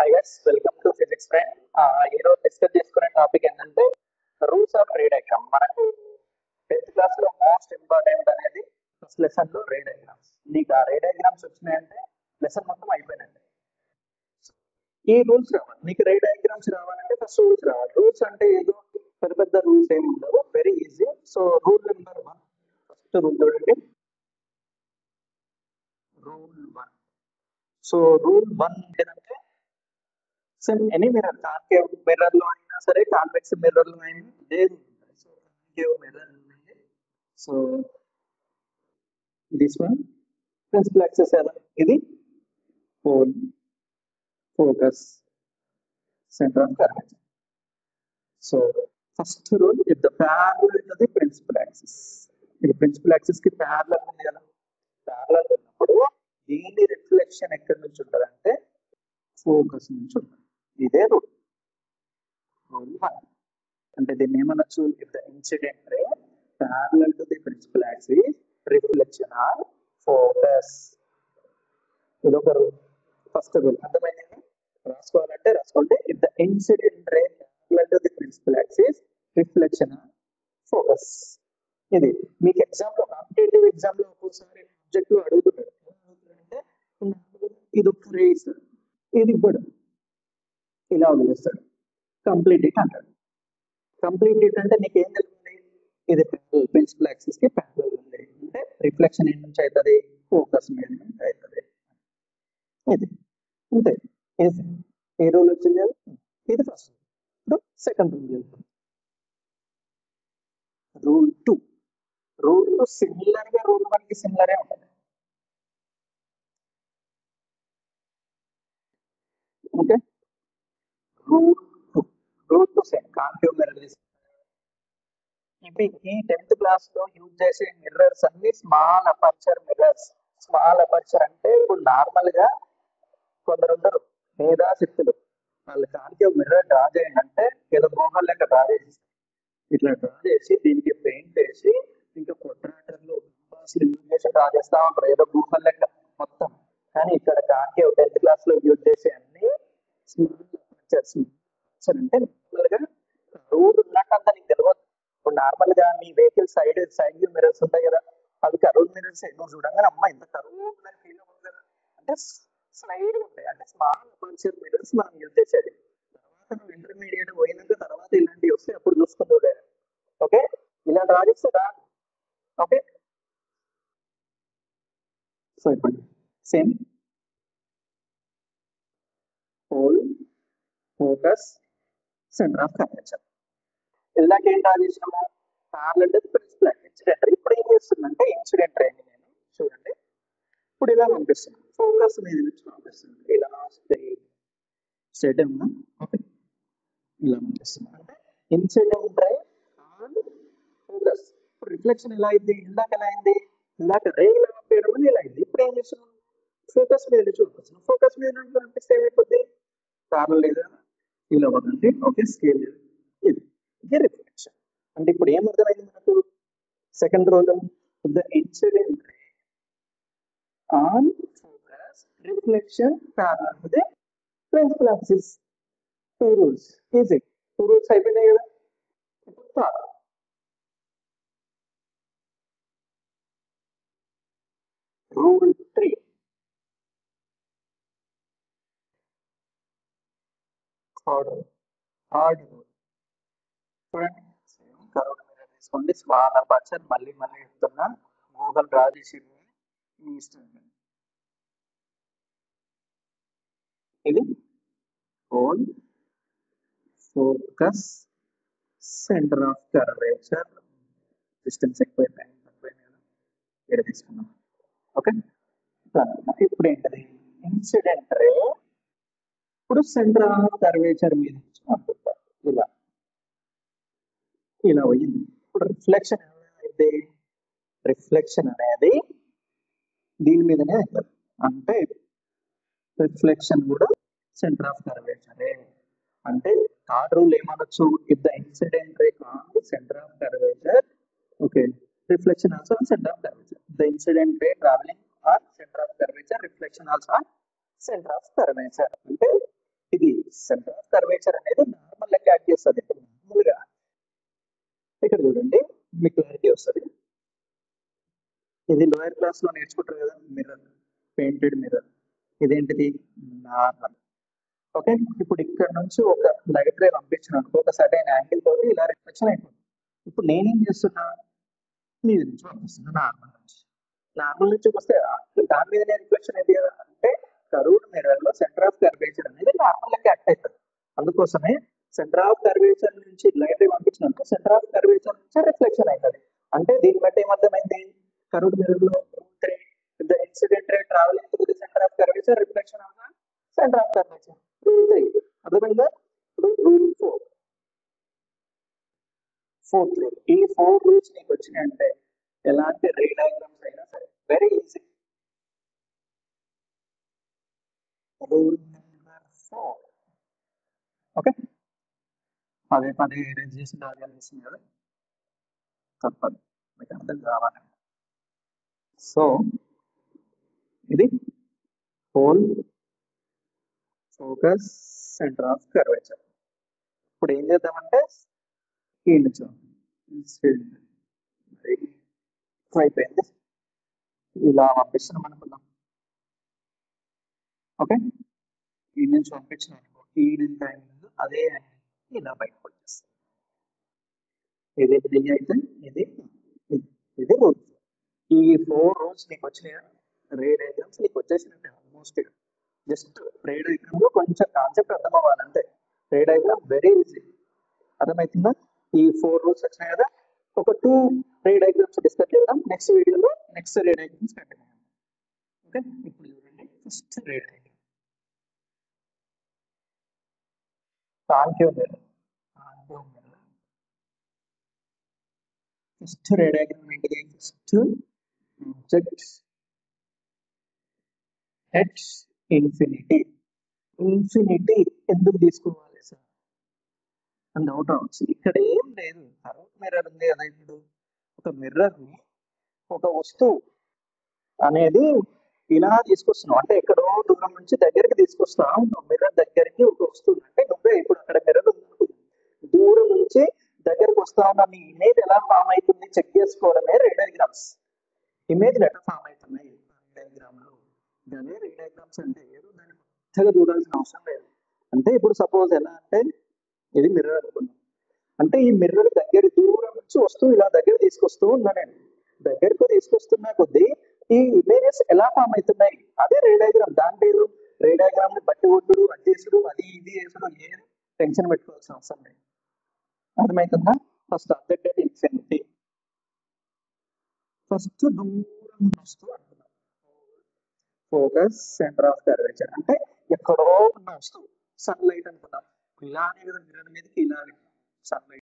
Hi guys, welcome to physics friend. ఈరోజు discuss చేసుకునే topic ఏంటంటే రూల్స్ ఆఫ్ రే డయాగ్రామ్. మనకు 10th క్లాస్ లో మోస్ట్ ఇంపార్టెంట్ అనేది ఫస్ట్ లెసన్ లో రే డయాగ్రామ్స్. నీకు ఆ రే డయాగ్రామ్స్ వచ్చినాయంటే లెసన్ మొత్తం అయిపోయినట్టే. ఈ రూల్స్ రావాలి, నీకు రే డయాగ్రామ్స్ రావాలంటే ఫస్ట్ రూల్స్ రావాలి. రూల్స్ అంటే ఏదో పెద్ద పెద్ద రూల్స్ ఏమి ఉండవు, very easy. So rule number 1, first rule చూడండి, రూల్ 1. సో రూల్ 1 ఏంటంటే same any mirror, concave mirror లో అయినా సరే, కాన్వెక్స్ మిర్రర్ లో అయినా లేదు. సో కాన్కేవ్ మిర్రర్ ఉంది. So this one principal axis ఎలా, ఇది pole, focus, centre of curvature. So first rule, if the parallel to the principal axis, ఇది ప్రిన్సిపల్ యాక్సిస్ కి ప్యారలల్ ఉంది కదా, ప్యారలల్ ఉన్నప్పుడు దీని రిఫ్లెక్షన్ ఎక్కడి నుంచి ఉంటుంది అంటే ఫోకస్ నుంచి ఉంటుంది. ఇదే రూల్. రూల్ 1 అంటే దీన్ని ఏమనొచ్చు, if the incident ray parallel to the principal axis reflection are focus. ఇదొక రూల్, ఫస్ట్ రూల్. అర్థమైంది? రాసుకోవాలంటే రాసుకోండి, if the incident ray parallel to the principal axis reflection are focus. ఇది మీకు ఎగ్జామ్ లో, కాంపిటేటివ్ ఎగ్జామ్ లో ఒక్కోసారి సబ్జెక్ట్ లో అడుగుతున్నాడు. అంటే ఇది ఒక రే ఇస్తాడు, ఇది కూడా ఇలా వదిలేస్తాడు, కంప్లీట్ ఇట్ అంటాడు. కంప్లీట్ ఇట్ అంటే నీకు ఏం తెలుస్తుంది, ఇది ప్రిన్సిపల్ యాక్సిస్ కి ప్యారలల్ ఉంది అంటే రిఫ్లెక్షన్ ఏ నుంచి అవుతుంది, ఫోకస్ మీద నుంచి అవుతుంది. ఇది అంతే, ఏ రూల్ వచ్చింది కదా, ఇది ఫస్ట్. ఇప్పుడు సెకండ్ రూల్ వెళ్తాం. రూల్ 2. రూల్ 2 సిమిలర్ గా రూల్ 1 కి సిమిలరే ఉంటుంది. Okay, rule 2. Rule 2 same, concave mirror తీసుకుంటాం. ఈ 10th క్లాస్ లో యూజ్ చేసే మిర్రర్స్ అన్ని small aperture mirrors. Small aperture అంటే ఇప్పుడు నార్మల్ గా కొందరు ఉండరు మేధాశక్తులు, వాళ్ళు కాన్కేవ్ మిర్రర్ డ్రా చేయండి అంటే ఏదో మోహన్ లెక్క డ్రా చేసి, ఇట్లా డ్రా చేసి దీనికి పెయింట్ వేసి ఇంకా ప్రొట్రాక్టర్లు యూజ్ చేసి డ్రా చేస్తా ఉంటారు, ఏదో మోహన్ లెక్క మొత్తం. కానీ ఇక్కడ కాన్కేవ్ 10th క్లాస్ లో యూజ్ చేసే అన్ని స్మాల్ అపర్చర్స్. అంటే నార్మల్ గా రూల్ ఉన్నట్టంత నీకు తెలియదు. ఇప్పుడు నార్మల్ గా మీ వెహికల్ సైడ్ వ్యూ మిర్రర్స్ ఉంటాయి కదా, అవి కర్వ్ మిర్రర్స్. నువ్వు చూడంగానే అమ్మ ఇంత కర్వ్ ఫీల్ అవుతుంది కదా, అంటే స్లైడ్ ఉంటాయి. అంటే స్మాల్ అపర్చర్ మిర్రర్స్ మనం యూజ్ చేసేది. తర్వాత నువ్వు ఇంటర్మీడియట్ పోయినాక తర్వాత ఇలాంటివి వస్తే అప్పుడు చూసుకుంటూ. ఓకే, ఇలా డ్రా చేస్తారా? ఓకే, సో ఇప్పుడు same pole, focus, centre of curvature. ఇలాగ ఏం డ్రా చేసినాము, parallel to the principal incident ray. ఇప్పుడు ఏం చేస్తుందంటే ఇన్సిడెంట్ రే నేను చూడండి, ఇప్పుడు ఇలా పంపిస్తున్నాను, ఫోకస్ మీద నుంచి పంపిస్తున్నాను, ఇలా స్ట్రైట్ ఏమన్నా. ఓకే, ఇలా పంపిస్తున్నాను అంటే ఇన్సిడెంట్ రే ఆన్ ఫోకస్. ఇప్పుడు రిఫ్లెక్షన్ ఎలా అయింది, ఇందాక ఎలా అయింది, ఇందాక రే ఇలా పంపించడం వల్ల ఇలా అయింది. ఇప్పుడు ఏం చేస్తున్నాం, ఫోకస్ మీద నుంచి పంపిస్తున్నాం. ఫోకస్ మీద నుంచి పంపిస్తే ఏమైపోద్ది, ప్యారలల్ లేదా ఇలా వదండి. ఓకే, స్కేల్ ఇది రిఫ్లెక్షన్. అంటే ఇప్పుడు ఏం అర్థమైంది మనకు, second rule, the incident ray on focus reflection parallel to the principal axis. 2 rules, easy. 2 rules అయిపోయినాయి కదా. ఇప్పుడు రూల్ 3. థర్డ్ రూల్ చూడండి, కర్వ్డ్ మిర్రర్ తీసుకోండి, స్మాల్ అపర్చర్. మళ్ళీ చెప్తున్నా, గూగుల్ డ్రా చేసి మీ ఇష్టం. ఇది pole, focus, centre of curvature. Distance ఎక్కువైపోయింది, తక్కువైంది కదా, ఇక్కడ తీసుకున్నాం. ఓకే, ఇప్పుడు ఏంటది, ఇన్సిడెంట్ రే ఇప్పుడు సెంటర్ ఆఫ్ కర్వేచర్ మీద నుంచి పంపిస్తారు. ఇలా ఇలా పోయింది. ఇప్పుడు రిఫ్లెక్షన్ ఏమైంది, రిఫ్లెక్షన్ అనేది దీని మీదనే అవుతుంది. అంటే రిఫ్లెక్షన్ కూడా సెంటర్ ఆఫ్ కర్వేచరే. అంటే థర్డ్ రూల్ ఏమనొచ్చు, if the incident ray on the centre of curvature, okay, reflection also on centre of curvature. The incident ray travelling on centre of curvature, reflection also on centre of curvature. అంటే ఇది centre of curvature అనేది normal లెక్క act చేస్తుంది. ఇప్పుడు మామూలుగా ఇక్కడ చూడండి మీకు క్లారిటీ వస్తుంది. ఇది లోయర్ క్లాస్ లో నేర్చుకుంటారు కదా, మిర్రర్, పెయింటెడ్ మిర్రర్. ఇదేంటిది? నార్మల్. ఓకే, ఇప్పుడు ఇక్కడ నుంచి ఒక లైట్ రే పంపించిన అనుకో, ఒక సర్టైన్ యాంగిల్ తోటి ఇలా రిఫ్లెక్షన్ అయిపోతుంది. ఇప్పుడు నేనేం చేస్తున్నా, మీద నుంచి పంపిస్తున్నా, నార్మల్ నుంచి. నార్మల్ నుంచి వస్తే దాని మీదనే రిఫ్లెక్షన్ అయితే కదా. అంటే కర్వ్డ్ మిర్రర్ లో సెంటర్ ఆఫ్ కర్వేచర్ అనేది నార్మల్ లెక్క యాక్ట్ అవుతుంది. అందుకోసమే సెంటర్ ఆఫ్ కర్వేచర్ నుంచి లైట్ రే పంపించినప్పుడు సెంటర్ ఆఫ్ కర్వేచర్ నుంచి రిఫ్లెక్షన్ అవుతుంది. అంటే దీన్ని బట్టి ఏమర్థమైంది, కర్వ్డ్ మిర్రర్ లో the incident ray travelling to the centre of curvature, reflection of the centre of curvature. Rule 3 అర్థమైందా? ఇప్పుడు రూల్ 4, ఫోర్త్ రూల్. ఈ 4 రూల్స్ నీకు వచ్చినాయి అంటే ఎలాంటి రే డయాగ్రామ్స్ అయినా సరే very easy. Rule number 4. Okay, పదే పదే ఎరేంజ్ చేసి డయాగ్రామ్ చేసింది కదా, తప్పదు, మీకు అర్థం కావాలి. సో ఇది whole, focus, centre of curvature. ఇప్పుడు ఏం చేద్దామంటే ఈ నుంచి అయిపోయింది, ఇలా పంపిస్తున్నాం అనుకుందాం. ఓకే, ఈ నుంచి పంపించిన అనుకో, ఈ యాంగిల్ అదే యాంగిల్ ఇలా బయటకు వచ్చేస్తుంది. ఇది 3 అయితే ఇది ఇది రూల్. ఈ 4 రూల్స్ నీకు వచ్చినాయా, రే డయాగ్రామ్స్ నీకు వచ్చేసినట్టే ఆల్మోస్ట్. జస్ట్ రే డయాగ్రామ్ లో కొంచెం కాన్సెప్ట్ అర్థం అవ్వాలంటే. రే డయాగ్రామ్ వెరీ ఈజీ, అర్థమవుతుందా? ఈ 4 రూల్స్ వచ్చినాయి కదా, ఒక 2 రే డయాగ్రామ్స్ డిస్కస్ చేద్దాం నెక్స్ట్ వీడియోలో. Next ray diagrams continue. Okay, ఇప్పుడు చూడండి first ray diagram. Concave mirror. First ray diagram ఏంటిది? First object at infinity. Infinity ఎందుకు తీసుకోవాలి సార్ అని డౌట్ రావచ్చు. ఇక్కడ ఏం లేదు, కర్వ్ మిర్రర్ ఉంది కదా. ఇప్పుడు ఒక మిర్రర్ ని, ఒక వస్తువు అనేది ఇలా తీసుకొస్తున్నావు అంటే ఎక్కడో దూరం నుంచి దగ్గరికి తీసుకొస్తా ఉంటావు. మిర్రర్ దగ్గరికి ఒక వస్తువు అంటే నువ్వే ఇప్పుడు అక్కడ మిర్రర్ దూరం నుంచి దగ్గరకు వస్తా ఉన్నా, నీ ఇమేజ్ ఎలా ఫామ్ అవుతుంది చెక్ చేసుకోవడమే రే డయాగ్రామ్స్. ఇమేజ్ ఎట్లా ఫామ్ అవుతున్నాయి డయాగ్రామ్ లో, దాని రే డయాగ్రామ్స్ అంటే ఏదో దాన్ని కొత్తగా చూడాల్సిన అవసరం లేదు. అంటే ఇప్పుడు సపోజ్ ఎలా అంటే ఇది మిర్రర్ అనుకున్నాం అంటే ఈ మిర్రర్ దగ్గర దూరం నుంచి వస్తువు ఇలా దగ్గర తీసుకొస్తూ ఉన్నా, నేను దగ్గరకు తీసుకొస్తున్నా కొద్దీ ఈ ఇమేజెస్ ఎలా ఫామ్ అవుతున్నాయి, అదే రే డయాగ్రామ్. దాంట్లో ఏదో రే డయాగ్రామ్ ని బట్టి కొట్టుడు, అడ్డేసుడు, అది ఇది వేసుడు, ఏం టెన్షన్ పెట్టుకోవాల్సిన అవసరం లేదు. అర్థమవుతుందా? ఫస్ట్ ఆబ్జెక్ట్ అంటే ఇన్ఫినిటీ. ఫస్ట్ దూరం వస్తూ అంటున్నాం. ఫోకస్, సెంటర్ ఆఫ్ కర్వేచర్ అంటే ఎక్కడో ఉన్న వస్తువు. సన్ లైట్ అనుకున్నాం, ఇలా అనే కదా మిర్రర్ మీదకి ఇలా సన్ లైట్